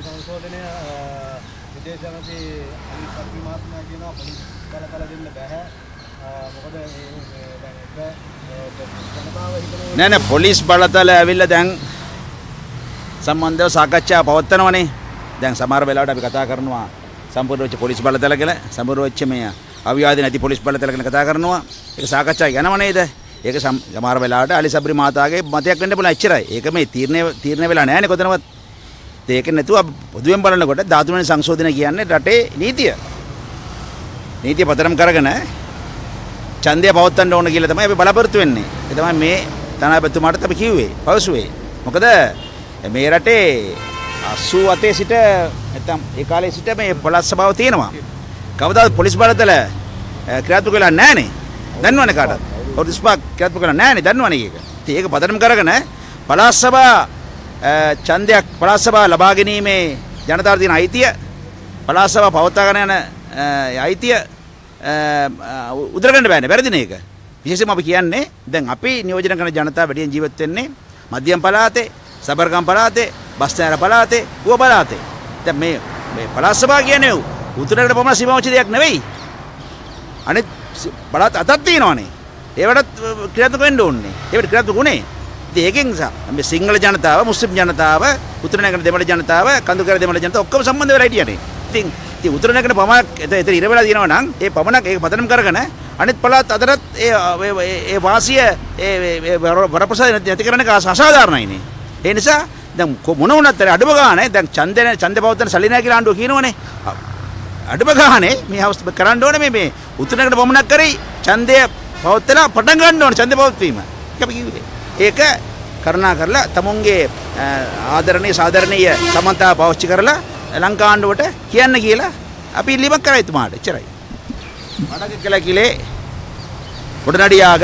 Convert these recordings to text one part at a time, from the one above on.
සංශෝධනය විදේශ ඇමති අලි සබ්රි මහත්මයා කියනවා පොලිස් බලතල දෙන්න බෑ. මොකද නෑ නෑ පොලිස් බලතල ඇවිල්ලා දැන් සම්බන්ධව සාකච්ඡා පවත්වනවනේ. දැන් සමහර වෙලාවට අපි කතා කරනවා සම්පූර්ණ වෙච්ච පොලිස් බලතල ගැන, සම්පූර්ණ වෙච්ච මේ අවිවාද නැති පොලිස් බලතල ගැන කතා කරනවා. ඒක සාකච්ඡා යනව නේද? ඒක සමහර වෙලාවට අලි සබ්රි මහතාගේ මතයක් වෙන්න පුළුවන් එච්චරයි. ඒක මේ තීරණය වෙලා නැහැ නේ කොතනවත්. ඒක නැතුව පොදුවෙන් බලනකොට 13 වෙනි සංශෝධනය කියන්නේ රටේ නීතිය. නීතිය පතරම් කරගෙන ඡන්දය පවත්වන්න ඕන කියලා තමයි අපි බලාපොරොත්තු වෙන්නේ. ඒ තමයි මේ තනාපතිතුමාට අපි කිව්වේ, පවසුවේ. මොකද මේ රටේ 87 සිට නැත්නම් ඒ කාලේ සිට මේ පළාත් සභාව තියෙනවා. කවදාවත් පොලිස් බලතල ක්‍රියාත්මක වෙලා නැහනේ. දන්නවනේ කාටද? පොලිස් බාක් ක්‍රියාත්මක වෙලා නැහනේ, දන්නවනේ ඒක. ඉතින් ඒක පදනම් කරගෙන පළාත් සභා ඡන්දයක් පළාත් සභාව ලබා ගැනීමේ ජනතාවට තියෙන අයිතිය, පළාත් සභාව පවත්වාගෙන යන අයිතිය උදරගන්න බෑනේ, වැරදිනේ ඒක. විශේෂයෙන්ම අපි කියන්නේ දැන් අපි නියෝජනය කරන ජනතාව වැඩියෙන් ජීවත් වෙන්නේ මධ්‍යම පළාතේ, සබර්ගම් පළාතේ, බස්නාහිර පළාතේ, ඌව පළාතේ. දැන් මේ පළාත් සභාව කියන්නේ උතුරකට පමණ සීමා වෙච්ච දෙයක් නෙවෙයි. අනිත් පළාත් අතක් තියෙනවානේ. ඒවටත් ක්‍රියාත්මක වෙන්න ඕනේ. ඒවට ක්‍රියාත්මක උනේ. ඉතින් ඒකෙන් මේ සිංහල ජනතාව, මුස්ලිම් ජනතාව, උතුරනගර දෙමළ ජනතාව, කඳුකර දෙමළ ජනතාව ඔක්කොම සම්බන්ධ වෙලා හිටියනේ. ඉතින් උතුරනගර පමණක් එතන ඉර වෙලා තියෙනවා නම් ඒ පමණක් ඒක පදනම් කරගෙන අනිත් පළාත් අතරත් ඒ වාසිය ඒ වරප්‍රසාද නැති කරන එක අසාධාරණයිනේ. ඒ නිසා දැන් මොන වුණත් අඩුම ගානේ දැන් ඡන්ද පවත්තන සල්ලි නැහැ කියලා ආණ්ඩුව කියනවනේ. අඩුම ගානේ මේ අවස්ථාව කරන්න ඕනේ මේ උතුරනගර පමණක් කරේ ඡන්දය පවත්තලා පටන් ගන්න ඕනේ ඡන්ද පවත්වීම. ඒක අපි කිව්වේ. ඒක කරුණා කරලා තමුන්ගේ ආදරණීය සාදරණීය සමන්තාව පාවිච්චි කරලා ලංකා ආණ්ඩුවට කියන්න කියලා අපි ඉල්ලීමක් කරා එතුමාට. එච්චරයි. வடக்கு கிழக்கிலே உடனடியாக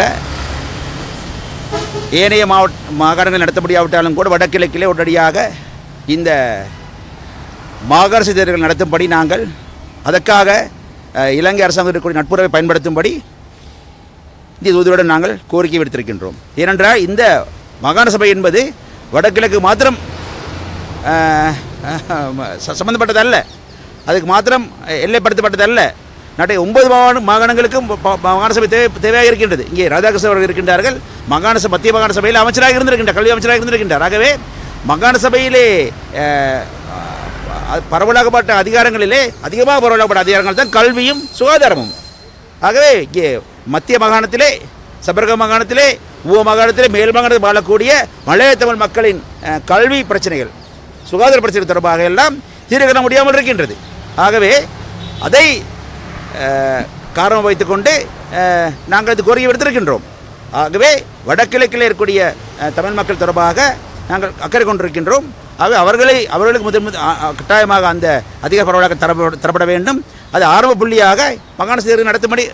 ஏனைய மாகாணங்கள் நடத்தப்படியாவிட்டாலும் கூட வடகிழக்கிலே உடனடியாக இந்த மாகாண தேர்தல்கள் நடத்தும்படி நாங்கள் அதற்காக இலங்கை அரசாங்கத்திற்கு நட்புறவை பயன்படுத்தும்படி இந்திய தூதருடன் நாங்கள் கோரிக்கை விடுத்திருக்கின்றோம். ஏனென்றால் இந்த மாகாண சபை என்பது வடகிழக்கு மாத்திரம் சம்பந்தப்பட்டதல்ல, அதுக்கு மாத்திரம் எல்லைப்படுத்தப்பட்டதல்ல. நாட்டை 9 மாகாணங்களுக்கும் மாகாண சபை தேவையாக இருக்கின்றது. இங்கே ராதாகிருஷ்ணன் அவர்கள் இருக்கின்றார்கள். மத்திய மாகாண சபையில் அமைச்சராக இருந்திருக்கின்றார், கல்வி அமைச்சராக இருந்திருக்கின்றார். ஆகவே மாகாண சபையிலே பரவலாகப்பட்ட அதிகாரங்களிலே அதிகமாக பரவலாகப்பட்ட அதிகாரங்கள் தான் கல்வியும் சுகாதாரமும். ஆகவே இங்கே மத்திய மாகாணத்திலே, சபர்க மாகாணத்திலே, ஊவ மாகாணத்திலே, மேல் மாகாணத்தில் வாழக்கூடிய மலைய தமிழ் மக்களின் கல்வி பிரச்சனைகள், சுகாதார பிரச்சனை தொடர்பாக எல்லாம் தீர்வு காண முடியாமல் இருக்கின்றது. ஆகவே அதை காரணம் வைத்துக்கொண்டு நாங்கள் இது கோரிக்கை விடுத்திருக்கின்றோம். ஆகவே வடகிழக்கில் இருக்கக்கூடிய தமிழ் மக்கள் தொடர்பாக நாங்கள் அக்கறை கொண்டிருக்கின்றோம். ஆகவே அவர்களுக்கு கட்டாயமாக அந்த அதிக பரவலாக தரப்பட வேண்டும். அது ஆரம்ப புள்ளியாக மாகாண தேர்தல் நடத்தும்படி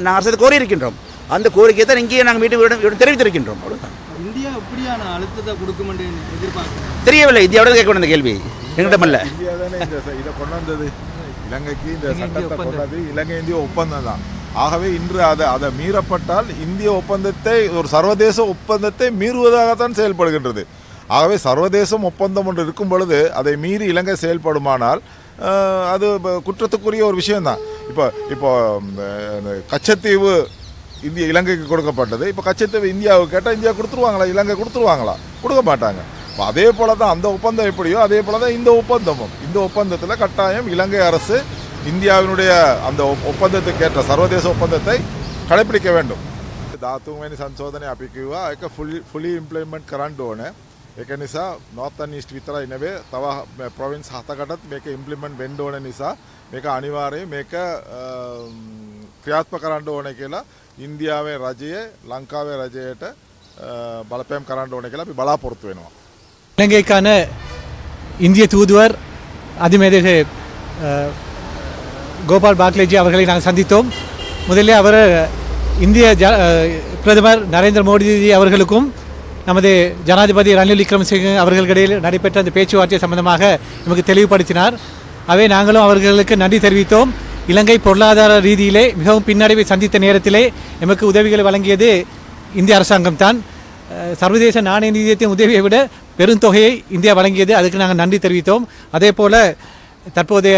நாங்கள் அரசு கோரியிருக்கின்றோம். அந்த கோரிக்கையை தான் இங்கேயே நாங்கள் மீண்டும் தெரிவித்திருக்கின்றோம். இந்தியா எப்படியான அழுத்தத்தை கொடுக்கும் என்று எதிர்பார்க்கிறோம். தெரியவில்லை. இந்தியாவோட கேட்க வேண்டிய கேள்வி எங்களிடமல்ல. இந்தியா தானே இதை கொண்டு வந்தது. இலங்கைக்கு இந்த சட்டத்தை கொண்டது இலங்கை இந்திய ஒப்பந்தம் தான். ஆகவே இன்று அதை மீறப்பட்டால் இந்திய ஒப்பந்தத்தை ஒரு சர்வதேச ஒப்பந்தத்தை மீறுவதாகத்தான் செயல்படுகின்றது. ஆகவே சர்வதேசம் ஒப்பந்தம் ஒன்று இருக்கும் பொழுது அதை மீறி இலங்கை செயல்படுமானால் அது குற்றத்துக்குரிய ஒரு விஷயம்தான். இப்போ கச்சத்தீவு இலங்கைக்கு கொடுக்கப்பட்டது. இப்போ கச்சத்தீவு இந்தியாவுக்கு கேட்டால் இந்தியா கொடுத்துருவாங்களா? இலங்கை கொடுத்துருவாங்களா? கொடுக்க மாட்டாங்க. அதே போல தான் அந்த ஒப்பந்தம் எப்படியோ அதே போல தான் இந்த ஒப்பந்தமும். இந்த ஒப்பந்தத்தில் கட்டாயம் இலங்கை அரசு இந்தியாவினுடைய அந்த ஒப்பந்தத்துக்கேற்ற சர்வதேச ஒப்பந்தத்தை கடைபிடிக்க வேண்டும். 13 වෙනි සංශෝධනය අපි කිව්වා ඒක fully implement කරන්න ඕනේ. ඒක නිසා north and east විතරයි නෙවෙයි තව province 7කටත් මේක implement වෙන්න ඕන නිසා මේක අනිවාර්යයෙන් මේක ක්‍රියාත්මක කරන්න ඕනේ කියලා ඉන්දියාවේ රජය ලංකාවේ රජයට බලපෑම් කරන්න ඕනේ කියලා අපි බලාපොරොත්තු වෙනවා. இலங்கைக்கான இந்திய தூதுவர் அதிமேதகு கோபால் பாக்லேஜி அவர்களை நாங்கள் சந்தித்தோம். முதலில் அவர் இந்திய பிரதமர் நரேந்திர மோடிஜி அவர்களுக்கும் நமது ஜனாதிபதி ரணில் விக்ரமசிங்கே அவர்களிடையில் நடைபெற்ற அந்த பேச்சுவார்த்தை சம்பந்தமாக நமக்கு தெளிவுபடுத்தினார். அவை நாங்களும் அவர்களுக்கு நன்றி தெரிவித்தோம். இலங்கை பொருளாதார ரீதியிலே மிகவும் பின்னடைவை சந்தித்த நேரத்திலே எமக்கு உதவிகளை வழங்கியது இந்திய அரசாங்கம் தான். சர்வதேச நாணய நிதியத்தின் உதவியை விட பெருந்தொகையை இந்தியா வழங்கியது. அதுக்கு நாங்கள் நன்றி தெரிவித்தோம். அதே போல் தற்போதைய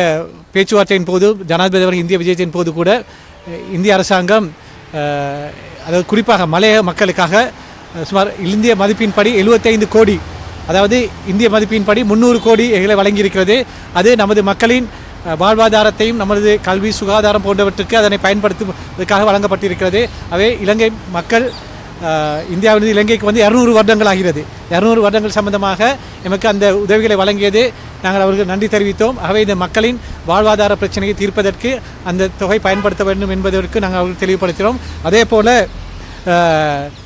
பேச்சுவார்த்தையின் போது ஜனாதிபதி அவர்கள் இந்திய விஜயத்தின் போது கூட இந்திய அரசாங்கம் அதாவது குறிப்பாக மலையக மக்களுக்காக சுமார் இந்திய மதிப்பின்படி 75 கோடி, அதாவது இந்திய மதிப்பின்படி 300 கோடிகளை வழங்கியிருக்கிறது. அது நமது மக்களின் வாழ்வாதாரத்தையும் நமது கல்வி சுகாதாரம் போன்றவற்றுக்கு அதனை பயன்படுத்துவதற்காக வழங்கப்பட்டிருக்கிறது. அவை இலங்கை மக்கள் இந்தியாவிலிருந்து இலங்கைக்கு வந்து 200 வருடங்கள் ஆகிறது. 200 வருடங்கள் சம்பந்தமாக எமக்கு அந்த உதவிகளை வழங்கியது. நாங்கள் அவர்கள் நன்றி தெரிவித்தோம். ஆகவே இந்த மக்களின் வாழ்வாதார பிரச்சனையை தீர்ப்பதற்கு அந்த தொகை பயன்படுத்த வேண்டும் என்பதற்கு நாங்கள் அவர்கள் தெளிவுபடுத்தினோம். அதே போல்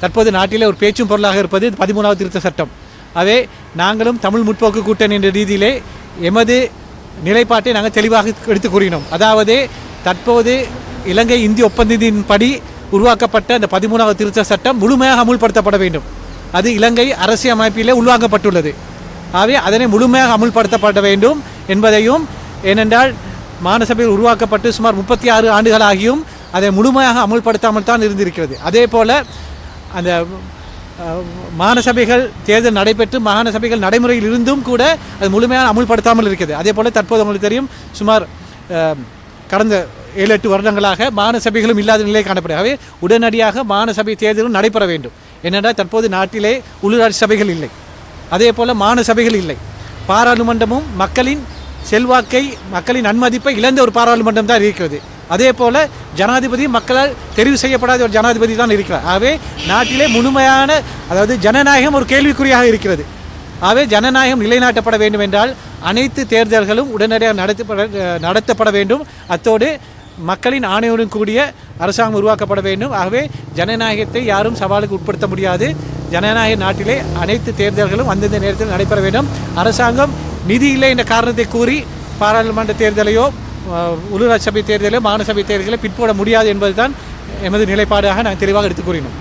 தற்போது நாட்டிலே ஒரு பேச்சும் பொருளாக இருப்பது 13வது திருத்த சட்டம். ஆகவே நாங்களும் தமிழ் முற்போக்கு கூட்டணி என்ற ரீதியிலே எமது நிலைப்பாட்டை நாங்கள் தெளிவாக எடுத்து கூறினோம். அதாவது தற்போது இலங்கை இந்திய ஒப்பந்தத்தின்படி உருவாக்கப்பட்ட அந்த 13வது திருத்த சட்டம் முழுமையாக அமுல்படுத்தப்பட வேண்டும். அது இலங்கை அரசியலமைப்பிலே உள்வாங்கப்பட்டுள்ளது. ஆகவே அதனை முழுமையாக அமுல்படுத்தப்பட வேண்டும் என்பதையும், ஏனென்றால் மாநசபையில் உருவாக்கப்பட்டு சுமார் 36 ஆண்டுகளாகியும் அதை முழுமையாக அமுல்படுத்தாமல் தான் இருந்திருக்கிறது. அதே போல் அந்த மாநசபைகள் தேர்தல் நடைபெற்று மாகாண சபைகள் நடைமுறையில் இருந்தும் கூட அது முழுமையாக அமுல்படுத்தாமல் இருக்கிறது. அதே போல் தற்போது உங்களுக்கு தெரியும், சுமார் கடந்த 7-8 வருடங்களாக மாகாண சபைகளும் இல்லாத நிலை காணப்படும். ஆகவே உடனடியாக மாகாண சபை தேர்தலும் நடைபெற வேண்டும். ஏனென்றால் தற்போது நாட்டிலே உள்ளூராட்சி சபைகள் இல்லை, அதே போல் மாகாண சபைகள் இல்லை. பாராளுமன்றமும் மக்களின் செல்வாக்கை, மக்களின் நன்மதிப்பை இழந்த ஒரு பாராளுமன்றம் தான் இருக்கிறது. அதே போல் ஜனாதிபதி மக்களால் தெரிவு செய்யப்படாத ஒரு ஜனாதிபதி தான் இருக்கிறார். ஆகவே நாட்டிலே முழுமையான, அதாவது ஜனநாயகம் ஒரு கேள்விக்குறியாக இருக்கிறது. ஆகவே ஜனநாயகம் நிலைநாட்டப்பட வேண்டும் என்றால் அனைத்து தேர்தல்களும் உடனடியாக நடத்தப்பட வேண்டும். அத்தோடு மக்களின் ஆணையுடன் கூடிய அரசாங்கம் உருவாக்கப்பட வேண்டும். ஆகவே ஜனநாயகத்தை யாரும் சவாலுக்கு உட்படுத்த முடியாது. ஜனநாயக நாட்டிலே அனைத்து தேர்தல்களும் அந்தந்த நேரத்தில் நடைபெற வேண்டும். அரசாங்கம் நிதி இல்லை என்ற காரணத்தை கூறி பாராளுமன்ற தேர்தலையோ உள்ளூராட்சி சபை தேர்தலையோ மாகாண சபை தேர்தலை பிற்போட முடியாது என்பதுதான் எமது நிலைப்பாடாக நாங்கள் தெளிவாக எடுத்து கூறினோம்.